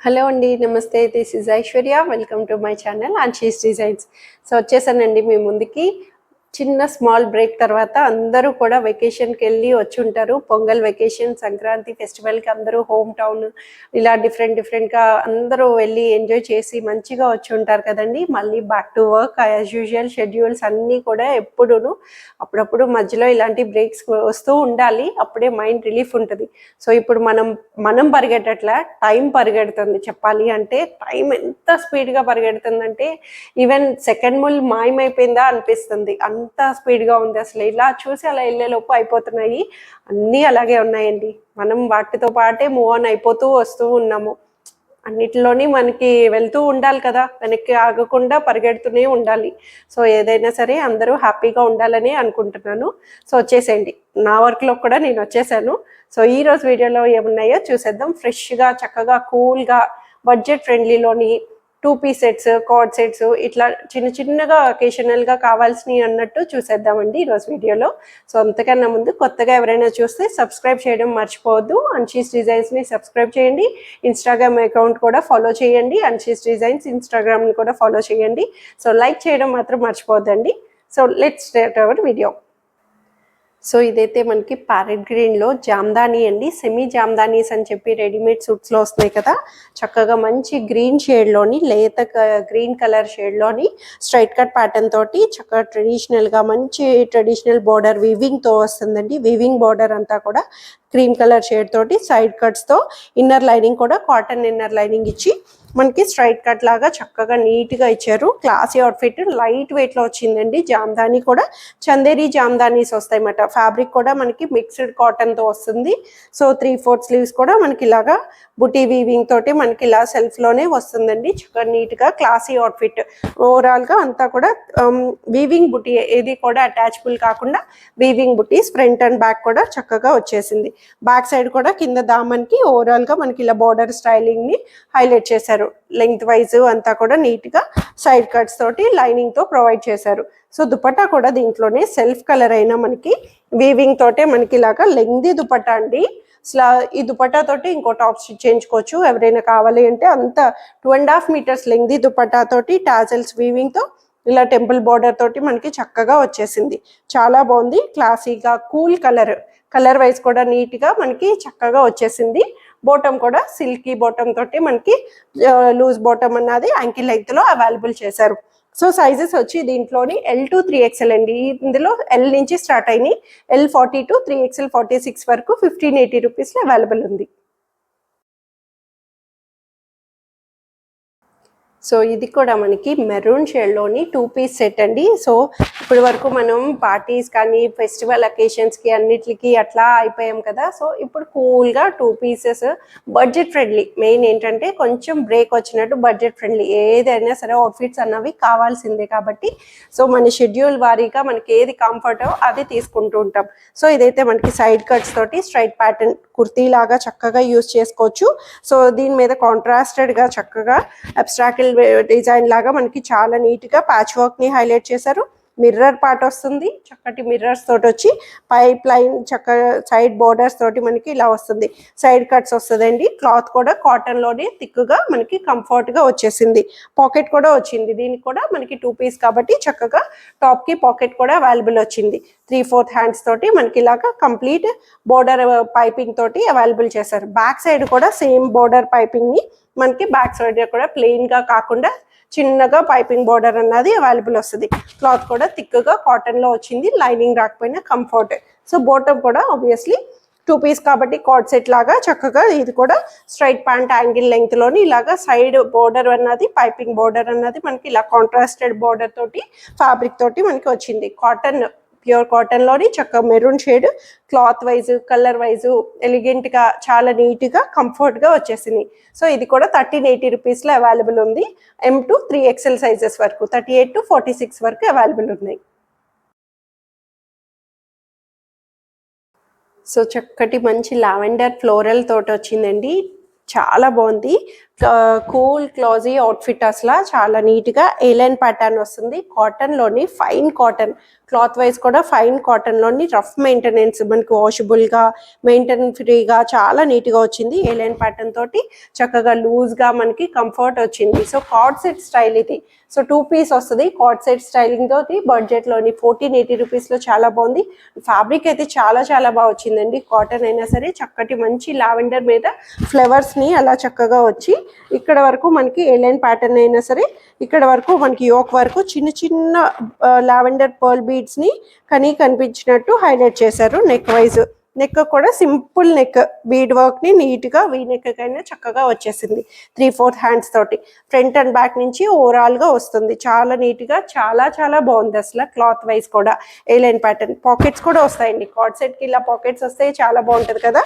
Hello అండి, నమస్తే. This is Aishwarya. Welcome to my channel Anshi's designs. So వచ్చేసానండి మీ ముందుకి. చిన్న స్మాల్ బ్రేక్ తర్వాత అందరూ కూడా వెకేషన్కి వెళ్ళి వచ్చి ఉంటారు. పొంగల్ వెకేషన్, సంక్రాంతి ఫెస్టివల్కి అందరూ హోమ్ టౌన్ ఇలా డిఫరెంట్గా అందరూ వెళ్ళి ఎంజాయ్ చేసి మంచిగా వచ్చి ఉంటారు కదండి. మళ్ళీ back to work as usual schedules అన్నీ కూడా ఎప్పుడూను అప్పుడప్పుడు మధ్యలో ఇలాంటి బ్రేక్స్ వస్తూ ఉండాలి. అప్పుడే మైండ్ రిలీఫ్ ఉంటుంది. సో ఇప్పుడు మనం పరిగెట్టట్లా, టైం పరిగెడుతుంది. చెప్పాలి అంటే టైం ఎంత స్పీడ్గా పరిగెడుతుందంటే ఈవెన్ సెకండ్ ముల్ మాయమైపోయిందా అనిపిస్తుంది. అంత స్పీడ్గా ఉంది. అసలు ఇలా చూసి అలా వెళ్ళేలోపు అయిపోతున్నాయి. అన్నీ అలాగే ఉన్నాయండి. మనం వాటితో పాటే మూవ్ ఆన్ అయిపోతూ వస్తూ ఉన్నాము. అన్నిటిలోని మనకి వెళ్తూ ఉండాలి కదా, వెనక్కి ఆగకుండా పరిగెడుతూనే ఉండాలి. సో ఏదైనా సరే అందరూ హ్యాపీగా ఉండాలని అనుకుంటున్నాను. సో వచ్చేసేయండి, నా వర్క్లో కూడా నేను వచ్చేసాను. సో ఈరోజు వీడియోలో ఏమున్నాయో చూసేద్దాం. ఫ్రెష్గా చక్కగా కూల్గా బడ్జెట్ ఫ్రెండ్లీలోని 2 పీస్ సెట్స్, కార్డ్ సెట్స్ ఇట్లా చిన్నగా ఒకేషనల్గా కావాల్సినవి అన్నట్టు చూసేద్దామండి ఈరోజు వీడియోలో. సో అంతకన్నా ముందు కొత్తగా ఎవరైనా చూస్తే సబ్స్క్రైబ్ చేయడం మర్చిపోవద్దు. అన్షీస్ డిజైన్స్ని సబ్స్క్రైబ్ చేయండి. ఇన్స్టాగ్రామ్ అకౌంట్ కూడా ఫాలో చేయండి. అన్షీస్ డిజైన్స్ ఇన్స్టాగ్రామ్ని కూడా ఫాలో చేయండి. సో లైక్ చేయడం మాత్రం మర్చిపోవద్దండి. So let's start our video. So ఇదైతే మనకి ప్యారెట్ గ్రీన్లో జామ్దానీ అండి. సెమీ జామ్దానీస్ అని చెప్పి రెడీమేడ్ సూట్స్లో వస్తున్నాయి కదా. చక్కగా మంచి గ్రీన్ షేడ్లోని, లేత గ్రీన్ కలర్ షేడ్లోని స్ట్రైట్ కట్ ప్యాటర్న్ తోటి చక్కగా ట్రెడిషనల్గా మంచి ట్రెడిషనల్ బార్డర్ వీవింగ్తో వస్తుందండి. వీవింగ్ బార్డర్ అంతా కూడా క్రీమ్ కలర్ షేడ్ తోటి సైడ్ కట్స్తో ఇన్నర్ లైనింగ్ కూడా కాటన్ ఇన్నర్ లైనింగ్ ఇచ్చి మనకి స్ట్రైట్ కట్ లాగా చక్కగా నీట్గా ఇచ్చారు. క్లాసీ అవుట్ఫిట్, లైట్ వెయిట్లో వచ్చిందండి. జామ్దానీ కూడా చందేరి జామ్దానీస్ వస్తాయి అన్నమాట. ఫ్యాబ్రిక్ కూడా మనకి మిక్స్డ్ కాటన్తో వస్తుంది. సో 3/4 స్లీవ్స్ కూడా మనకి ఇలాగా బుటీ వీవింగ్ తోటి మనకి ఇలా సెల్ఫ్లోనే వస్తుందండి. చక్కగా నీట్గా క్లాసీ అవుట్ఫిట్. ఓవరాల్గా అంతా కూడా వీవింగ్ బుటీ, ఏది కూడా అటాచబుల్ కాకుండా weaving buttis front and back కూడా చక్కగా వచ్చేసింది. బ్యాక్ సైడ్ కూడా కింద దామన్కి ఓవరాల్గా మనకి ఇలా బార్డర్ స్టైలింగ్ని హైలైట్ చేశారు. లెంగ్త్ వైజ్ అంతా కూడా నీట్గా సైడ్ కట్స్ తోటి లైనింగ్తో ప్రొవైడ్ చేశారు. సో దుపట్టా కూడా దీంట్లోనే సెల్ఫ్ కలర్ అయినా మనకి వీవింగ్ తోటే మనకి ఇలాగా లెంగ్దీ దుపట్టా అండి. అసలు ఈ దుపట్టా తోటి ఇంకో టాప్ స్టిచ్ చేయించుకోవచ్చు ఎవరైనా కావాలి అంటే. అంత 2.5 మీటర్స్ లెంగ్దీ దుపట్టా తోటి టాజల్స్ వీవింగ్తో ఇలా టెంపుల్ బార్డర్ తోటి మనకి చక్కగా వచ్చేసింది. చాలా బాగుంది. క్లాసీగా కూల్ కలర్ వైజ్ కూడా నీట్గా మనకి చక్కగా వచ్చేసింది. బాటమ్ కూడా సిల్కీ బాటమ్ తోటి మనకి లూజ్ బాటమ్ అన్నది యాంకిల్ లెంగ్త్లో అవైలబుల్ చేశారు. సో సైజెస్ వచ్చి దీంట్లోని L to 3XL అండి. ఇందులో L నుంచి స్టార్ట్ అయినాయి. L40 to 3XL 46 వరకు 1580 రూపీస్లో అవైలబుల్ ఉంది. సో ఇది కూడా మనకి మెరూన్ షేడ్లోని 2 పీస్ సెట్ అండి. సో ఇప్పటి వరకు మనం పార్టీస్ కానీ ఫెస్టివల్ అకేషన్స్కి అన్నిటికి అట్లా అయిపోయాం కదా. సో ఇప్పుడు కూల్గా 2 పీసెస్ బడ్జెట్ ఫ్రెండ్లీ. మెయిన్ ఏంటంటే కొంచెం బ్రేక్ వచ్చినట్టు బడ్జెట్ ఫ్రెండ్లీ. ఏదైనా సరే అవుట్ఫిట్స్ అన్నవి కావాల్సిందే కాబట్టి సో మన షెడ్యూల్ వారీగా మనకి ఏది కంఫర్టో అది తీసుకుంటూ ఉంటాం. సో ఇదైతే మనకి సైడ్ కట్స్ తోటి స్ట్రైట్ ప్యాటర్న్ కుర్తీ లాగా చక్కగా యూజ్ చేసుకోవచ్చు. సో దీని మీద కాంట్రాస్టెడ్గా చక్కగా అబ్స్ట్రాక్ట్ డిజైన్ లాగా మనకి చాలా నీట్గా ప్యాచ్ వర్క్ని హైలైట్ చేశారు. మిర్రర్ పార్ట్ వస్తుంది. చక్కటి మిర్రర్స్ తోటి వచ్చి పైప్ లైన్ చక్కగా సైడ్ బోర్డర్స్ తోటి మనకి ఇలా వస్తుంది. సైడ్ కట్స్ వస్తుందండి. క్లాత్ కూడా కాటన్లోనే థిక్గా మనకి కంఫర్ట్గా వచ్చేసింది. పాకెట్ కూడా వచ్చింది. దీనికి కూడా మనకి 2 పీస్ కాబట్టి చక్కగా టాప్కి పాకెట్ కూడా అవైలబుల్ వచ్చింది. 3/4 హ్యాండ్స్ తోటి మనకి ఇలాగా కంప్లీట్ బోర్డర్ పైపింగ్ తోటి అవైలబుల్ చేశారు. బ్యాక్ సైడ్ కూడా సేమ్ బోర్డర్ పైపింగ్ని మనకి బ్యాక్ సైడ్ కూడా ప్లెయిన్గా కాకుండా చిన్నగా పైపింగ్ బోర్డర్ అన్నది అవైలబుల్ వస్తుంది. క్లాత్ కూడా థిక్గా కాటన్లో వచ్చింది. లైనింగ్ రాకపోయినా కంఫర్ట్. సో బాటమ్ కూడా ఆబ్వియస్లీ 2 పీస్ కాబట్టి కార్డ్ సెట్ లాగా చక్కగా ఇది కూడా స్ట్రైట్ ప్యాంట్ యాంగిల్ లెంగ్త్లోని ఇలాగా సైడ్ బోర్డర్ అన్నది పైపింగ్ బోర్డర్ అన్నది మనకి ఇలా కాంట్రాస్టెడ్ బోర్డర్ తోటి ఫ్యాబ్రిక్ తోటి మనకి వచ్చింది. కాటన్, ప్యూర్ కాటన్లోని చక్కగా maroon shade. Cloth wise colour wise ఎలిగెంట్గా చాలా నీట్గా కంఫర్ట్గా వచ్చేసింది. సో ఇది కూడా 1380 రూపీస్లో అవైలబుల్ ఉంది. M to 3XL సైజెస్ వరకు 38 to 46 వరకు అవైలబుల్ ఉన్నాయి. సో చక్కటి మంచి లావెండర్ ఫ్లోరల్ తోటి వచ్చిందండి. చాలా బాగుంది. కూల్ క్లాజీ అవుట్ఫిట్ అసలు చాలా నీట్గా ఏలైన్ ప్యాటర్న్ వస్తుంది. కాటన్లోని ఫైన్ కాటన్ క్లాత్ వైజ్ కూడా ఫైన్ కాటన్లోని రఫ్ మెయింటెనెన్స్ మనకి వాషబుల్గా మెయింటెనెన్స్ ఫ్రీగా చాలా నీట్గా వచ్చింది. ఏలైన్ ప్యాటర్న్ తోటి చక్కగా లూజ్గా మనకి కంఫర్ట్ వచ్చింది. సో కార్డ్ సెట్ స్టైల్ ఇది. సో 2 పీస్ వస్తుంది కార్డ్ సెట్ స్టైలింగ్ తోటి బడ్జెట్లోని 1480 రూపీస్లో చాలా బాగుంది. ఫ్యాబ్రిక్ అయితే చాలా చాలా బాగా వచ్చిందండి. కాటన్ అయినా సరే చక్కటి మంచి లావెండర్ మీద ఫ్లవర్స్ని అలా చక్కగా వచ్చి ఇక్కడ వరకు మనకి ఏలైన్ ప్యాటర్న్ అయినా సరే ఇక్కడ వరకు మనకి యోక్ వరకు చిన్న చిన్న లావెండర్ పర్ల్ బీడ్స్ని కనిపించినట్టు హైలైట్ చేశారు. నెక్ వైజ్ నెక్ కూడా సింపుల్ నెక్ బీడ్ వర్క్ని నీట్గా వీ నెక్ కైనా చక్కగా వచ్చేసింది. 3/4 హ్యాండ్స్ తోటి ఫ్రంట్ అండ్ బ్యాక్ నుంచి ఓవరాల్గా వస్తుంది. చాలా నీట్గా చాలా చాలా బాగుంది అసలు. క్లాత్ వైజ్ కూడా ఏలైన్ ప్యాటర్న్ పాకెట్స్ కూడా వస్తాయండి. కార్డ్ సెట్కి ఇలా పాకెట్స్ వస్తాయి, చాలా బాగుంటుంది కదా.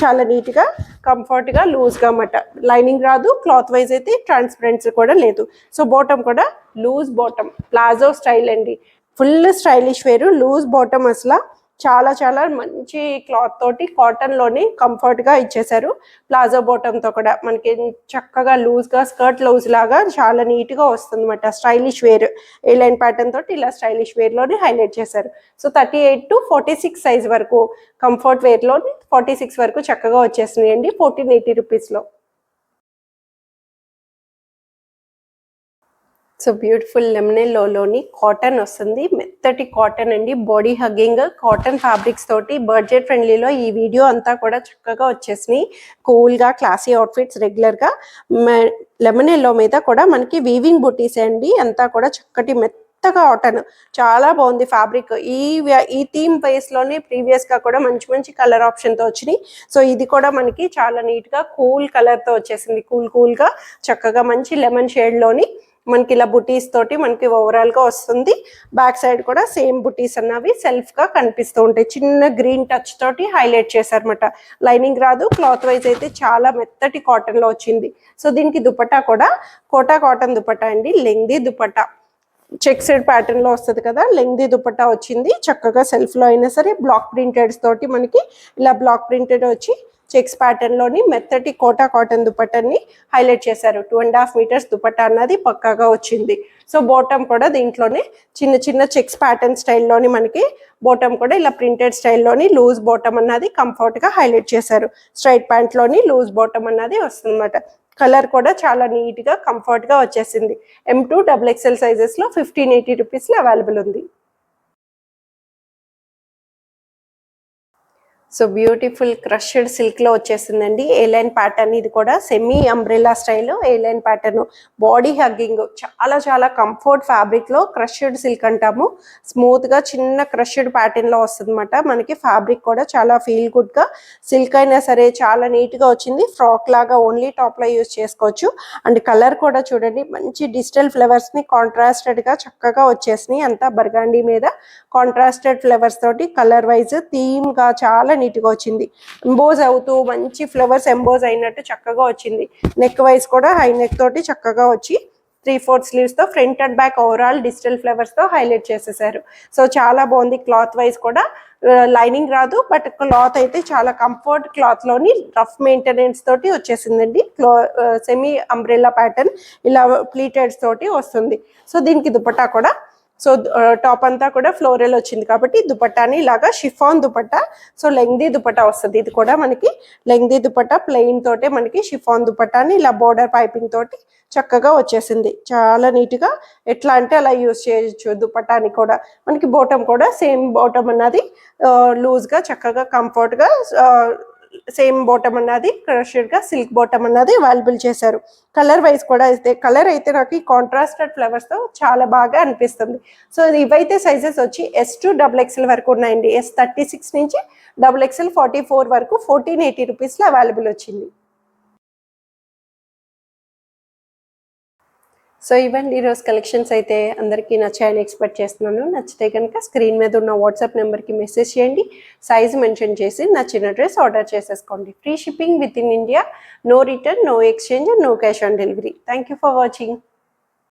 చాలా నీట్గా కంఫర్ట్గా లూజ్గా అన్నమాట. లైనింగ్ రాదు. క్లాత్ వైజ్ అయితే ట్రాన్స్పరెన్సీ కూడా లేదు. సో బాటమ్ కూడా లూజ్ బాటమ్ ప్లాజో స్టైల్ అండి. ఫుల్ స్టైలిష్ వేరు లూజ్ బాటమ్ అసలు చాలా చాలా మంచి క్లాత్ తోటి కాటన్లోని కంఫర్ట్గా ఇచ్చేసారు. ప్లాజో బాటమ్తో కూడా మనకి చక్కగా లూజ్గా స్కర్ట్ లూజ్ లాగా చాలా నీట్గా వస్తుంది అన్నమాట. స్టైలిష్ వేర్ ఏలైన్ ప్యాటర్న్ తోటి ఇలా స్టైలిష్ వేర్లోని హైలైట్ చేశారు. సో 38 to 46 సైజ్ వరకు కంఫర్ట్ వేర్లోని 46 వరకు చక్కగా వచ్చేస్తున్నాయండి 1480 రూపీస్లో. సో బ్యూటిఫుల్ లెమనెల్లోని కాటన్ వస్తుంది. మెత్తటి కాటన్ అండి. బాడీ హగ్గింగ్ కాటన్ ఫ్యాబ్రిక్స్ తోటి బడ్జెట్ ఫ్రెండ్లీలో ఈ వీడియో అంతా కూడా చక్కగా వచ్చేసినాయి. కూల్గా క్లాసీ అవుట్ఫిట్స్ రెగ్యులర్గా లెమనెల్లో మీద కూడా మనకి వీవింగ్ బుటీస్ అండి. అంతా కూడా చక్కటి మెత్తగా కాటన్ చాలా బాగుంది ఫ్యాబ్రిక్. ఈ థీమ్ బేస్లోనే ప్రీవియస్గా కూడా మంచి మంచి కలర్ ఆప్షన్తో వచ్చినాయి. సో ఇది కూడా మనకి చాలా నీట్గా కూల్ కలర్తో వచ్చేసింది. కూల్గా చక్కగా మంచి లెమన్ షేడ్లోని మనకి ఇలా బుటీస్ తోటి మనకి ఓవరాల్గా వస్తుంది. బ్యాక్ సైడ్ కూడా సేమ్ బుటీస్ అన్నవి సెల్ఫ్గా కనిపిస్తూ ఉంటాయి. చిన్న గ్రీన్ టచ్ తోటి హైలైట్ చేశారన్నమాట. లైనింగ్ రాదు. క్లాత్ వైజ్ అయితే చాలా మెత్తటి కాటన్లో వచ్చింది. సో దీనికి దుపట్టా కూడా కోటా కాటన్ దుపట్టా అండి. లెంగ్దీ దుపట్టా చెక్స్డ్ ప్యాటర్న్లో వస్తుంది కదా. లెంగ్దీ దుపట్టా వచ్చింది. చక్కగా సెల్ఫ్లో అయినా సరే బ్లాక్ ప్రింటెడ్స్ తోటి మనకి ఇలా బ్లాక్ ప్రింటెడ్ వచ్చి చెక్స్ ప్యాటర్న్లోని మెత్తటి కోటా కాటన్ దుపట్టాని హైలైట్ చేశారు. 2.5 మీటర్స్ దుపట్టా అన్నది పక్కాగా వచ్చింది. సో బాటమ్ కూడా దీంట్లోనే చిన్న చిన్న చెక్స్ ప్యాటర్న్ స్టైల్లోని మనకి బాటమ్ కూడా ఇలా ప్రింటెడ్ స్టైల్లోని లూజ్ బాటమ్ అన్నది కంఫర్ట్గా హైలైట్ చేశారు. స్ట్రైట్ ప్యాంట్లోని లూజ్ బాటమ్ అన్నది వస్తుంది అన్నమాట. కలర్ కూడా చాలా నీట్గా కంఫర్ట్గా వచ్చేసింది. M2 XXL సైజెస్లో 1580 రూపీస్లో అవైలబుల్ ఉంది. సో బ్యూటిఫుల్ క్రష్డ్ సిల్క్లో వచ్చేసిందండి. ఏలైన్ ప్యాటర్న్ ఇది కూడా semi umbrella style A-line pattern body hugging చాలా చాలా కంఫర్ట్ ఫ్యాబ్రిక్లో క్రష్డ్ సిల్క్ అంటాము. స్మూత్గా చిన్న క్రష్డ్ ప్యాటర్న్లో వస్తుంది అనమాట. మనకి ఫ్యాబ్రిక్ కూడా చాలా ఫీల్ గుడ్గా సిల్క్ అయినా సరే చాలా నీట్గా వచ్చింది. ఫ్రాక్ లాగా ఓన్లీ టాప్లో యూజ్ చేసుకోవచ్చు. అండ్ కలర్ కూడా చూడండి మంచి డిజిటల్ ఫ్లవర్స్ని కాంట్రాస్టెడ్గా చక్కగా వచ్చేసినాయి. అంతా బర్గాండీ మీద కాంట్రాస్టెడ్ ఫ్లవర్స్ తోటి కలర్ వైజ్ థీమ్గా చాలా నీట్గా వచ్చింది. ఎంబోజ్ అవుతూ మంచి ఫ్లవర్స్ ఎంబోజ్ అయినట్టు చక్కగా వచ్చింది. నెక్ వైజ్ కూడా హై నెక్ తోటి చక్కగా వచ్చి 3/4 స్లీవ్స్తో front and back overall digital ఫ్లవర్స్తో హైలైట్ చేసేసారు. సో చాలా బాగుంది. క్లాత్ వైజ్ కూడా లైనింగ్ రాదు. బట్ క్లాత్ అయితే చాలా కంఫర్ట్ క్లాత్లోని రఫ్ మెయింటెనెన్స్ తోటి వచ్చేసిందండి. సెమీ అంబ్రెల్లా ప్యాటర్న్ ఇలా ప్లీటెడ్స్ తోటి వస్తుంది. సో దీనికి దుపట్టా కూడా సో టాప్ అంతా కూడా ఫ్లోరల్ వచ్చింది కాబట్టి దుపట్టాని ఇలాగా chiffon dupatta. So lengthy dupatta వస్తుంది. ఇది కూడా మనకి లెంగ్దీ దుపట్టా ప్లెయిన్ తోటే మనకి షిఫాన్ దుపట్టాని ఇలా బోర్డర్ పైపింగ్ తోటి చక్కగా వచ్చేసింది. చాలా నీట్గా ఎట్లా అంటే అలా యూజ్ చేయొచ్చు. దుపట్టాని కూడా మనకి బాటమ్ కూడా సేమ్ బాటమ్ అన్నది లూజ్గా చక్కగా కంఫర్ట్గా సేమ్ బాటమ్ అన్నది క్రష్డ్గా సిల్క్ బాటమ్ అన్నది అవైలబుల్ చేశారు. కలర్ వైజ్ కూడా అయితే కలర్ అయితే నాకు ఈ కాంట్రాస్టెడ్ ఫ్లవర్స్తో చాలా బాగా అనిపిస్తుంది. సో ఇవైతే సైజెస్ వచ్చి S2 XXL వరకు ఉన్నాయండి. S36 నుంచి XXL 44 వరకు 1480 రూపీస్లో అవైలబుల్ వచ్చింది. సో ఇవ్వండి ఈరోజు కలెక్షన్స్ అయితే అందరికీ నచ్చాయని ఎక్స్పెక్ట్ చేస్తున్నాను. నచ్చితే కనుక స్క్రీన్ మీద ఉన్న వాట్సాప్ నెంబర్కి మెసేజ్ చేయండి. సైజ్ మెన్షన్ చేసి నచ్చిన డ్రెస్ ఆర్డర్ చేసేసుకోండి. Free shipping within India. No return, no exchange, no cash on delivery. Thank you for watching.